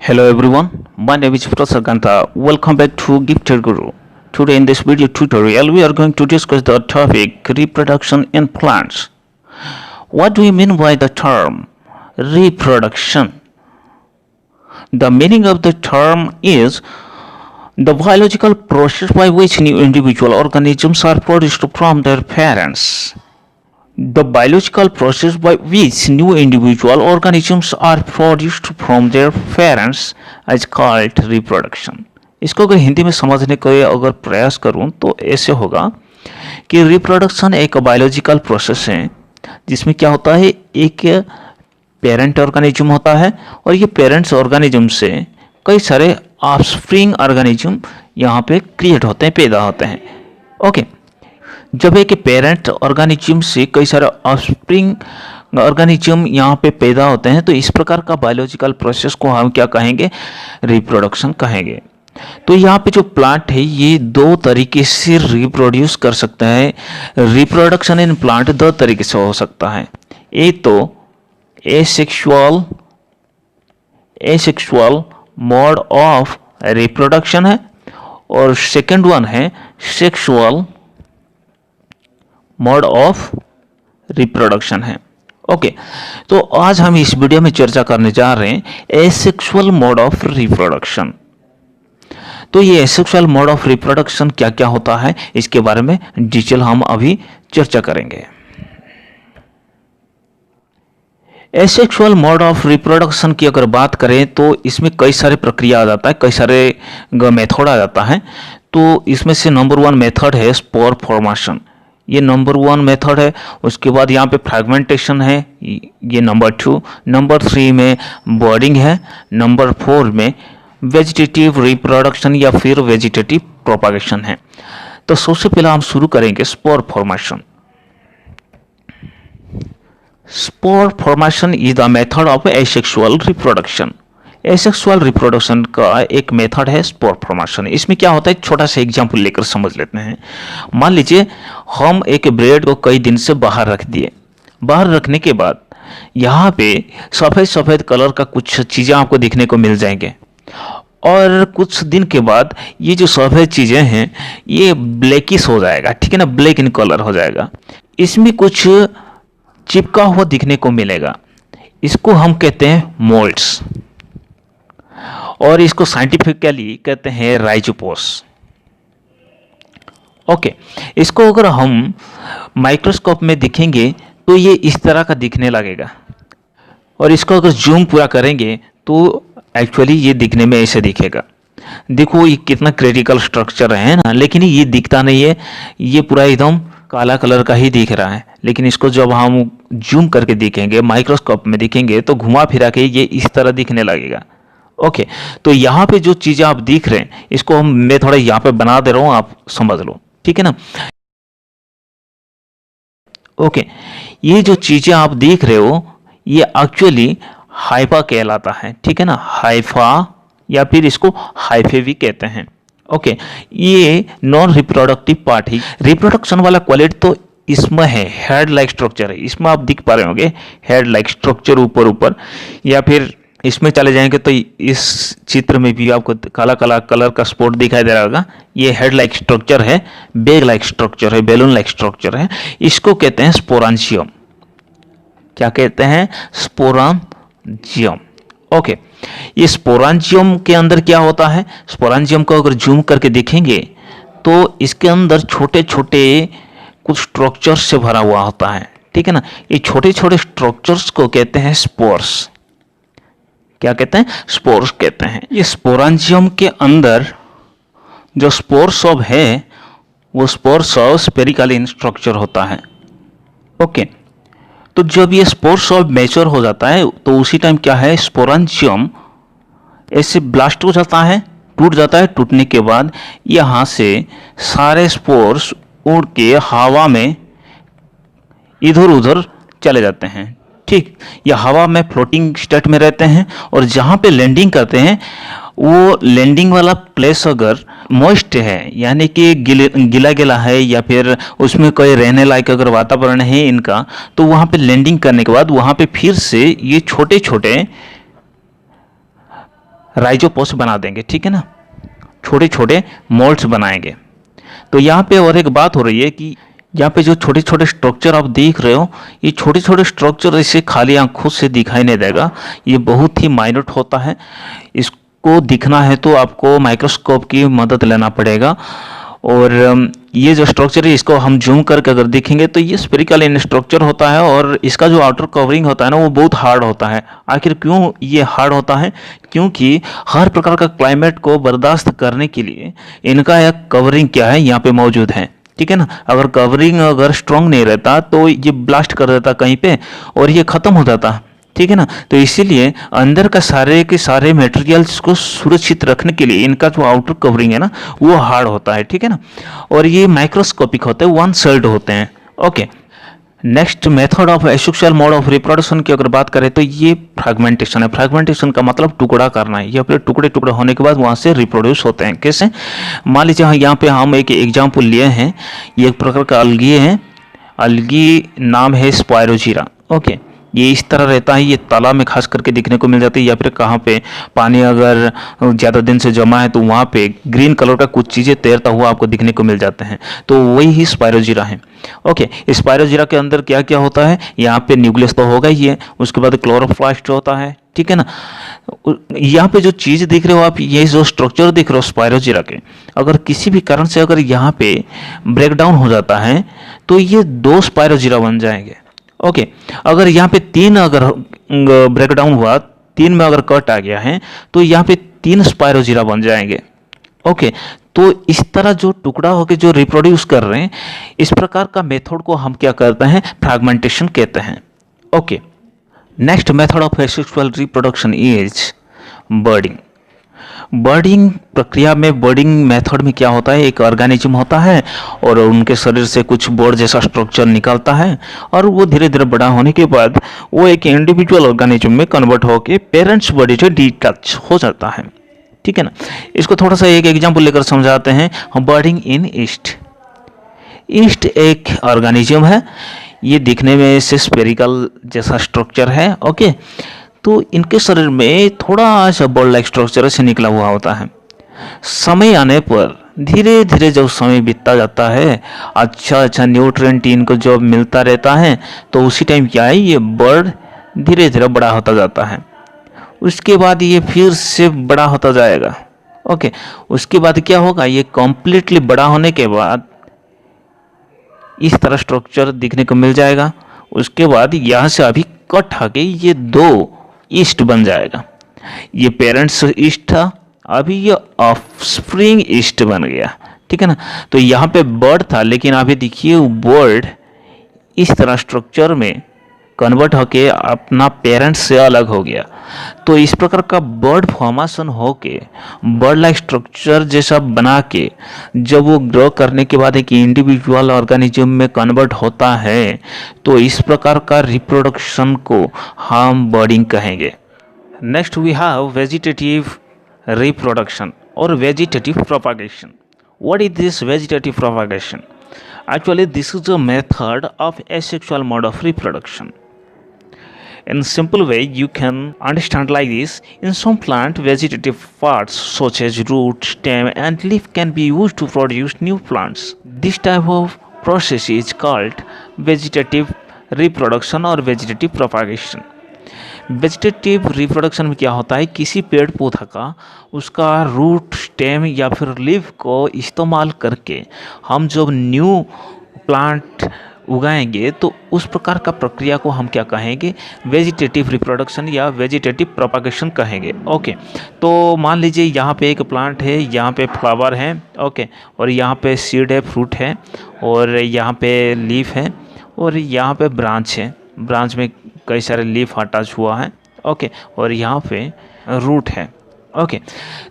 Hello everyone, my name is Professor Ganta. Welcome back to Gifted Guru. Today in this video tutorial we are going to discuss the topic reproduction in plants. What do we mean by the term reproduction? The meaning of the term is the biological process by which new individual organisms are produced from their parents. The biological process by which new individual organisms are produced from their parents is called reproduction. इसको अगर हिंदी में समझने का अगर प्रयास करूं तो ऐसे होगा कि रिप्रोडक्शन एक बायोलॉजिकल प्रोसेस है जिसमें क्या होता है, एक पेरेंट ऑर्गेनिज्म होता है और ये पेरेंट्स ऑर्गेनिज्म से कई सारे ऑफस्प्रिंग ऑर्गेनिज्म यहाँ पे क्रिएट होते हैं, पैदा होते हैं. ओके, जब एक पेरेंट ऑर्गेनिज्म से कई सारे ऑफस्प्रिंग ऑर्गेनिज्म यहाँ पे पैदा होते हैं तो इस प्रकार का बायोलॉजिकल प्रोसेस को हम क्या कहेंगे, रिप्रोडक्शन कहेंगे. तो यहाँ पे जो प्लांट है ये दो तरीके से रिप्रोड्यूस कर सकता है. रिप्रोडक्शन इन प्लांट दो तरीके से हो सकता है. एक तो एसेक्सुअल मोड ऑफ रिप्रोडक्शन है और सेकंड वन है सेक्सुअल मोड ऑफ रिप्रोडक्शन है. ओके, तो आज हम इस वीडियो में चर्चा करने जा रहे हैं एसेक्सुअल मोड ऑफ रिप्रोडक्शन. तो ये एसेक्सुअल मोड ऑफ रिप्रोडक्शन क्या क्या होता है इसके बारे में डिटेल हम अभी चर्चा करेंगे. एसेक्सुअल मोड ऑफ रिप्रोडक्शन की अगर बात करें तो इसमें कई सारे प्रक्रिया आ जाता है, कई सारे मेथड आ जाता है. तो इसमें से नंबर वन मेथड है स्पोर फॉर्मेशन. ये नंबर वन मेथड है. उसके बाद यहाँ पे फ्रैगमेंटेशन है, ये नंबर टू. नंबर थ्री में बर्डिंग है. नंबर फोर में वेजिटेटिव रिप्रोडक्शन या फिर वेजिटेटिव प्रोपागेशन है. तो सबसे पहले हम शुरू करेंगे spore formation. Spore formation is the method of asexual reproduction. Asexual reproduction का एक मेथड है स्पोर फॉर्मेशन. इसमें क्या होता है, छोटा सा एग्जांपल लेकर समझ लेते हैं. मान लीजिए हम एक ब्रेड को कई दिन से बाहर रख दिए. बाहर रखने के बाद यहाँ पे सफ़ेद सफ़ेद कलर का कुछ चीज़ें आपको दिखने को मिल जाएंगे और कुछ दिन के बाद ये जो सफ़ेद चीज़ें हैं ये ब्लैकिश हो जाएगा, ठीक है ना, ब्लैक इन कलर हो जाएगा. इसमें कुछ चिपका हुआ दिखने को मिलेगा. इसको हम कहते हैं मोल्ड्स और इसको साइंटिफिकली कहते हैं राइजोपोस. ओके, इसको अगर हम माइक्रोस्कोप में देखेंगे तो ये इस तरह का दिखने लगेगा और इसको अगर जूम पूरा करेंगे तो एक्चुअली ये दिखने में ऐसे दिखेगा. देखो ये कितना क्रिटिकल स्ट्रक्चर है ना, लेकिन ये दिखता नहीं है, ये पूरा एकदम काला कलर का ही दिख रहा है. लेकिन इसको जब हम जूम करके देखेंगे, माइक्रोस्कोप में देखेंगे तो घुमा फिरा के ये इस तरह दिखने लगेगा. ओके, तो यहाँ पे जो चीज़ें आप देख रहे हैं इसको मैं थोड़ा यहाँ पे बना दे रहा हूँ, आप समझ लो, ठीक है ना. ओके, ये जो चीज़ें आप देख रहे हो ये एक्चुअली हाइफा कहलाता है, ठीक है ना. हाइफा या फिर इसको हाइफे भी कहते हैं. ओके, ये नॉन रिप्रोडक्टिव पार्ट है. रिप्रोडक्शन वाला क्वालिटी तो इसमें है, हेड लाइक स्ट्रक्चर है. इसमें आप दिख पा रहे होंगे हेड लाइक स्ट्रक्चर ऊपर ऊपर, या फिर इसमें चले जाएंगे तो इस चित्र में भी आपको काला काला कलर का स्पॉट दिखाई दे रहा होगा. ये हेड लाइक स्ट्रक्चर है, बैग लाइक स्ट्रक्चर है, बैलून लाइक स्ट्रक्चर है. इसको कहते हैं स्पोरांजियम. क्या कहते हैं, स्पोरांजियम. ओके, ये स्पोरांजियम के अंदर क्या होता है, स्पोरांजियम को अगर जूम करके देखेंगे तो इसके अंदर छोटे छोटे कुछ स्ट्रक्चर्स से भरा हुआ होता है, ठीक है ना. ये छोटे छोटे स्ट्रक्चर्स को कहते हैं स्पोर्स. क्या कहते हैं, स्पोर्स कहते हैं. ये स्पोरांजियम के अंदर जो स्पोर सब है वो स्पोर सब स्पेरिकल स्ट्रक्चर होता है. ओके, तो जब ये स्पोर सब मैच्योर हो जाता है तो उसी टाइम क्या है, स्पोरांजियम ऐसे ब्लास्ट हो जाता है, टूट जाता है. टूटने के बाद यहाँ से सारे स्पोर्स उड़ के हवा में इधर उधर चले जाते हैं, ठीक. या हवा में फ्लोटिंग स्टेट में रहते हैं और जहाँ पे लैंडिंग करते हैं वो लैंडिंग वाला प्लेस अगर मॉइस्ट है यानी कि गीला गीला है या फिर उसमें कोई रहने लायक अगर वातावरण है इनका, तो वहाँ पे लैंडिंग करने के बाद वहाँ पे फिर से ये छोटे छोटे राइजोपोस बना देंगे, ठीक है ना, छोटे छोटे मोल्ड्स बनाएंगे। तो यहाँ पे और एक बात हो रही है कि यहाँ पे जो छोटे छोटे स्ट्रक्चर आप देख रहे हो, ये छोटे छोटे स्ट्रक्चर ऐसे खाली आंखों से दिखाई नहीं देगा, ये बहुत ही माइन्यूट होता है। इसको दिखना है तो आपको माइक्रोस्कोप की मदद लेना पड़ेगा। और ये जो स्ट्रक्चर है इसको हम जूम करके अगर देखेंगे तो ये स्फेरिकल इन स्ट्रक्चर होता है, और इसका जो आउटर कवरिंग होता है ना वो बहुत हार्ड होता है। आखिर क्यों ये हार्ड होता है? क्योंकि हर प्रकार का क्लाइमेट को बर्दाश्त करने के लिए इनका एक कवरिंग क्या है यहाँ पे मौजूद है, ठीक है ना। अगर कवरिंग अगर स्ट्रांग नहीं रहता तो ये ब्लास्ट कर देता कहीं पे और ये खत्म हो जाता, ठीक है ना। तो इसीलिए अंदर का सारे के सारे मटेरियल्स को सुरक्षित रखने के लिए इनका जो आउटर कवरिंग है ना वो हार्ड होता है, ठीक है ना। और ये माइक्रोस्कोपिक होते हैं, वन सेल्ड होते हैं। Okay, next method of asexual mode of reproduction की अगर बात करें तो ये फ्रैगमेंटेशन है। फ्रैगमेंटेशन का मतलब टुकड़ा करना है। ये अपने टुकड़े टुकड़े होने के बाद वहाँ से रिप्रोड्यूस होते हैं। कैसे? मान लीजिए यहाँ पे हम एक एग्जाम्पल लिए हैं, ये एक प्रकार का अलगी है, अलगी नाम है स्पायरोजीरा। ओके, ये इस तरह रहता है, ये तालाब में खास करके दिखने को मिल जाती है, या फिर कहाँ पे पानी अगर ज़्यादा दिन से जमा है तो वहाँ पे ग्रीन कलर का कुछ चीज़ें तैरता हुआ आपको दिखने को मिल जाते हैं, तो वही ही स्पायरोजीरा है। ओके, स्पायरोजीरा के अंदर क्या क्या होता है? यहाँ पे न्यूक्लियस तो होगा ही है, उसके बाद क्लोरोप्लास्ट होता है, ठीक है ना। यहाँ पे जो चीज़ देख रहे हो आप, ये जो स्ट्रक्चर देख रहे हो स्पायरोजीरा के, अगर किसी भी कारण से अगर यहाँ पे ब्रेक डाउन हो जाता है तो ये 2 स्पायरोजीरा बन जाएंगे। ओके, अगर यहाँ पे 3 अगर ब्रेकडाउन हुआ, 3 में अगर कट आ गया है तो यहाँ पे 3 स्पायरोजीरा बन जाएंगे। ओके, तो इस तरह जो टुकड़ा होके जो रिप्रोड्यूस कर रहे हैं, इस प्रकार का मेथड को हम क्या करते हैं? फ्रैगमेंटेशन कहते हैं। Okay, next method of asexual reproduction is budding. Budding प्रक्रिया में, बर्डिंग मेथड में क्या होता है? एक ऑर्गेनिज्म होता है और उनके शरीर से कुछ बोर्ड जैसा स्ट्रक्चर निकलता है, और वो धीरे धीरे बड़ा होने के बाद वो एक इंडिविजुअल ऑर्गेनिज्म में कन्वर्ट होकर पेरेंट्स बॉडी से डिटैच हो जाता है, ठीक है ना। इसको थोड़ा सा एक एग्जाम्पल लेकर समझाते हैं। बर्डिंग इन ईस्ट। ईस्ट एक ऑर्गेनिज्म है, ये दिखने में से स्फेरिकल जैसा स्ट्रक्चर है। ओके, तो इनके शरीर में थोड़ा सा बॉल लाइक स्ट्रक्चर से निकला हुआ होता है। समय आने पर धीरे धीरे जब समय बीतता जाता है, अच्छा न्यूट्रिएंट इनको जब मिलता रहता है, तो उसी टाइम क्या है, ये बर्ड धीरे धीरे बड़ा होता जाता है। उसके बाद ये फिर से बड़ा होता जाएगा। ओके, उसके बाद क्या होगा, ये कम्प्लीटली बड़ा होने के बाद इस तरह स्ट्रक्चर दिखने को मिल जाएगा। उसके बाद यहाँ से अभी कट आके ये 2 ईस्ट बन जाएगा। ये पेरेंट्स ईस्ट था, अभी ये ऑफस्प्रिंग ईस्ट बन गया, ठीक है ना। तो यहाँ पे बर्ड था, लेकिन अभी देखिए बर्ड इस तरह स्ट्रक्चर में कन्वर्ट होके अपना पेरेंट्स से अलग हो गया। तो इस प्रकार का बर्ड फॉर्मेशन होके बर्ड लाइक स्ट्रक्चर जैसा बना के जब वो ग्रो करने के बाद एक इंडिविजुअल ऑर्गेनिज्म में कन्वर्ट होता है, तो इस प्रकार का रिप्रोडक्शन को हम बर्डिंग कहेंगे। Next we have vegetative reproduction और vegetative propagation. What is this vegetative propagation? Actually, this is a method of asexual mode of reproduction. In simple way, you can understand like this. In some plant, vegetative parts such as root, stem and leaf can be used to produce new plants. This type of process is called vegetative reproduction or vegetative propagation. Vegetative reproduction में क्या होता है, किसी पेड़ पौधा का उसका root, stem या फिर लीफ को इस्तेमाल करके हम जब न्यू प्लांट उगाएंगे तो उस प्रकार का प्रक्रिया को हम क्या कहेंगे? वेजिटेटिव रिप्रोडक्शन या वेजिटेटिव प्रोपागेशन कहेंगे। ओके, तो मान लीजिए यहाँ पे एक प्लांट है, यहाँ पे फ्लावर है, ओके, और यहाँ पे सीड है, फ्रूट है, और यहाँ पे लीफ है, और यहाँ पे ब्रांच है, ब्रांच में कई सारे लीफ अटैच हुआ है। ओके, और यहाँ पे रूट है। ओके,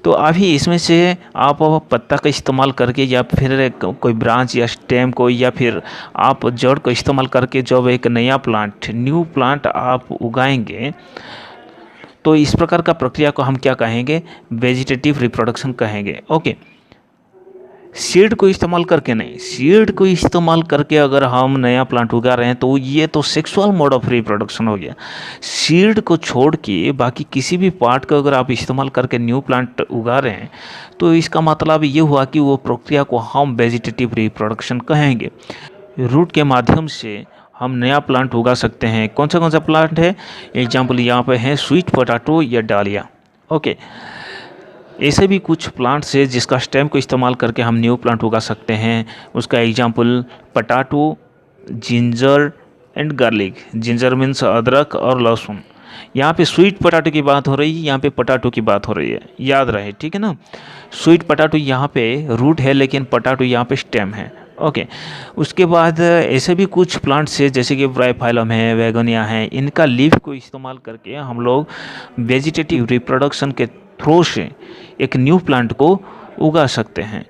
तो अभी इसमें से आप पत्ता का इस्तेमाल करके या फिर कोई ब्रांच या स्टेम को या फिर आप जड़ को इस्तेमाल करके जब एक नया प्लांट, न्यू प्लांट आप उगाएंगे, तो इस प्रकार का प्रक्रिया को हम क्या कहेंगे? वेजिटेटिव रिप्रोडक्शन कहेंगे। ओके, सीड को इस्तेमाल करके नहीं, सीड को इस्तेमाल करके अगर हम नया प्लांट उगा रहे हैं तो ये तो सेक्सुअल मोड ऑफ रिप्रोडक्शन हो गया। सीड को छोड़ के बाकी किसी भी पार्ट को अगर आप इस्तेमाल करके न्यू प्लांट उगा रहे हैं तो इसका मतलब ये हुआ कि वो प्रक्रिया को हम वेजिटेटिव रिप्रोडक्शन कहेंगे। रूट के माध्यम से हम नया प्लांट उगा सकते हैं। कौन सा प्लांट है? एग्जाम्पल यहाँ पे है स्वीट पोटैटो या डालिया। ओके, ऐसे भी कुछ प्लांट्स है जिसका स्टेम को इस्तेमाल करके हम न्यू प्लांट उगा सकते हैं। उसका example potato, ginger and garlic. Ginger means अदरक और लहसुन। यहाँ पे स्वीट पोटैटो की बात हो रही है, यहाँ पे पोटैटो की बात हो रही है, याद रहे, ठीक है ना। स्वीट पोटैटो यहाँ पे रूट है लेकिन पोटैटो यहाँ पे स्टेम है। ओके, उसके बाद ऐसे भी कुछ प्लांट्स है जैसे कि ब्राइफाइलम है, वेगोनिया है, इनका लीफ को इस्तेमाल करके हम लोग वेजिटेटिव रिप्रोडक्शन के थ्रू से एक न्यू प्लांट को उगा सकते हैं।